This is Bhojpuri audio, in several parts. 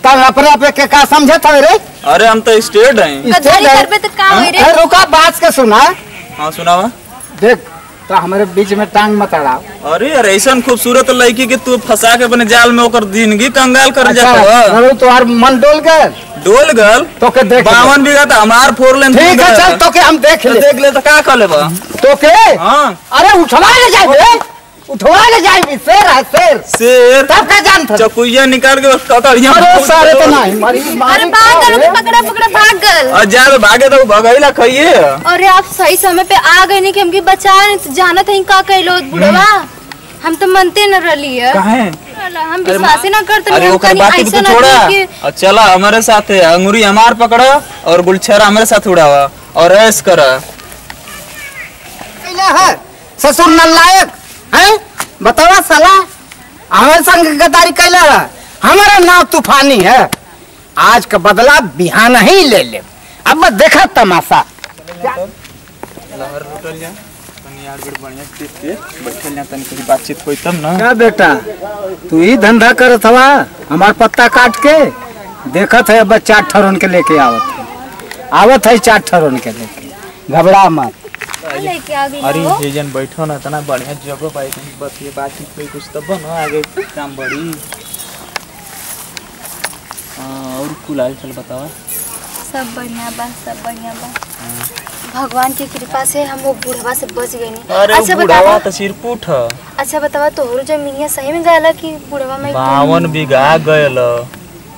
तब अपने आप के का समझत हवे रे? अरे हम तो स्टेट हैं। कचहरी करबे तो का होई रे? रुका बात के सुना। हाँ सुनावा। देख तो हमारे बीच में टांग मत अड़ाओ। अरे यार ऐसा खूबसूरत लड़की के तू फंसा के अपने जाल में ओकर जिंदगी कंगाल कर अच्छा, जाता है। तुम्हार मन डोल गए? डोल गल तो के देख 52 बीघा था हमार 4 लेन। ठीक है चल तो के हम देख ले तो का कर लेबा तो के। हां अरे उठवा ले जाए, उठवा ले जाए। शेर है शेर। शेर तब का जान था चकुइया निकाल के कतड़िया। अरे सारे तो नहीं मारी अरे भाग गए, पकड़ा पकड़ा भाग गए। और जा भागे तो भगाइला खाइए। अरे आप सही समय पे आ गए नहीं कि हमके बचाए जानत है का कहलो बुढ़वा। हम तो मनते न रही है। काहे हम विश्वास ही ना करते। अरे ओकर बात तो छोड़ा और चला हमारे साथ है। अंगूरी हमार पकड़ा और गुलछरा हमारे साथ उड़ावा और ऐश करा। ससुर नालायक है बतावा साला। हमारे संग गद्दारी कैला है। हमारा नाम तूफानी है। आज का बदला बिहान ही ले ले। अब बस देखा तमाशा। बातचीत हुई तब ना। क्या बेटा तू ही धंधा करत हवा हमार पत्ता काट के? देखत है बस 4 ठरन के लेके आवत है 4 ठरन के लेके। घबरा मत। अरे ये जन बैठो ना तना बढ़िया जगह पाई बस ये बातचीत कोई कुछ तब ना आगे काम बढ़ी। और कुल हाल चल बतावा। सब बढ़िया बा, सब बढ़िया बा। भगवान की कृपा से हम वो बुढ़वा से बच गए नहीं। अरे अच्छा बुढ़वा तो सिरपुट है। अच्छा बतावा तोहरो जमीनिया सही में गया कि बुढ़वा में? 52 बीघा गयल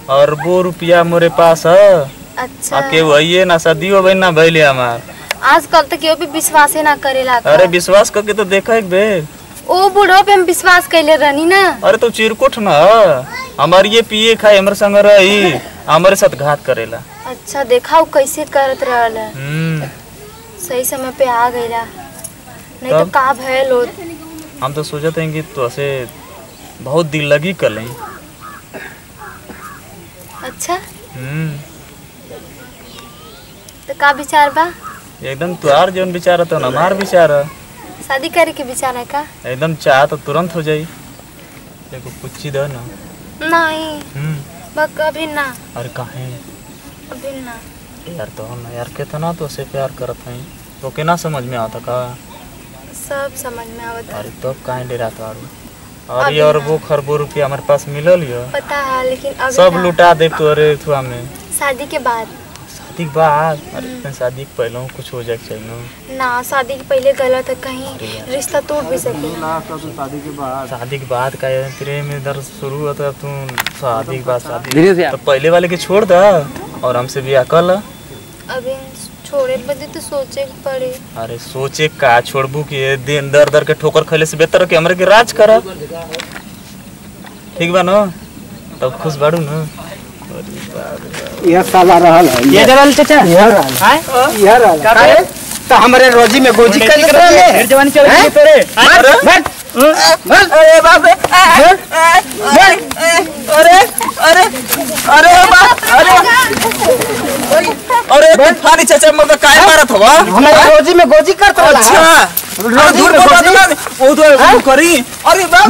और वो रुपया मोरे पास है। अच्छा के वही ना सदियों बहन ना भइले हमार। आजकल तो केहू भी विश्वास ही ना करेला। अरे विश्वास करके तो देखा एक बेर। ओ बुढ़वा पे हम विश्वास कैले रहनी ना। अरे तो चिरकुट ना हमार ये पिए खाए हमरे संग रही हमारे साथ घात करेला। अच्छा देखा कैसे करत रहल। सही समय पे आ गईला नहीं तो का भयल होत। हम तो सोचते हैं कि तो ऐसे बहुत दिल लगी कर लें। अच्छा तो का विचार बा? एकदम तुहार जौन विचार तो हमार विचार है। शादी करे के विचार है का? एकदम चाह तो तुरंत हो जाई। देखो पूछी दो ना। नहीं बक अभी ना। अरे काहे? अभी ना यार तो ना यार कितना तो से प्यार करत हैं तो के ना समझ में आता का? सब समझ में आवत। अरे तो काहे डरात आरू? अरे और वो खरबो रुपया हमारे पास मिलल है पता है लेकिन अभी सब लुटा दे तो। अरे थुआ में शादी के बाद। शादी के बाद? अरे शादी के पहले कुछ हो जाए चाहिए ना। शादी के पहले गलत है कहीं रिश्ता टूट भी सके। शादी के बाद का प्रेम इधर शुरू होता तू शादी के बाद शादी तो पहले वाले के छोड़ दा और हमसे ब्याह कर ला। अभी छोड़े बदे तो सोचे पड़े। अरे सोचे का छोड़बू कि दिन दर दर के ठोकर खैले से बेहतर है कि हमरे के राज करा। ठीक बा ना? तब खुश बाड़ू ना? यह साला रहल है। ये रहल चाचा। यह रहल है। यह रहल काहे तो हमरे रोजी में गोजी कर ले। फिर जवानी चल गई तेरे। बैठ अरे बाप रे। अरे अरे अरे बाप अरे तूफानी चाचा मगर काहे मारत हवा? हमारे रोजी में गोजी करत रहला। अच्छा रोजी में गोजी ओ तो करी। अरे बाप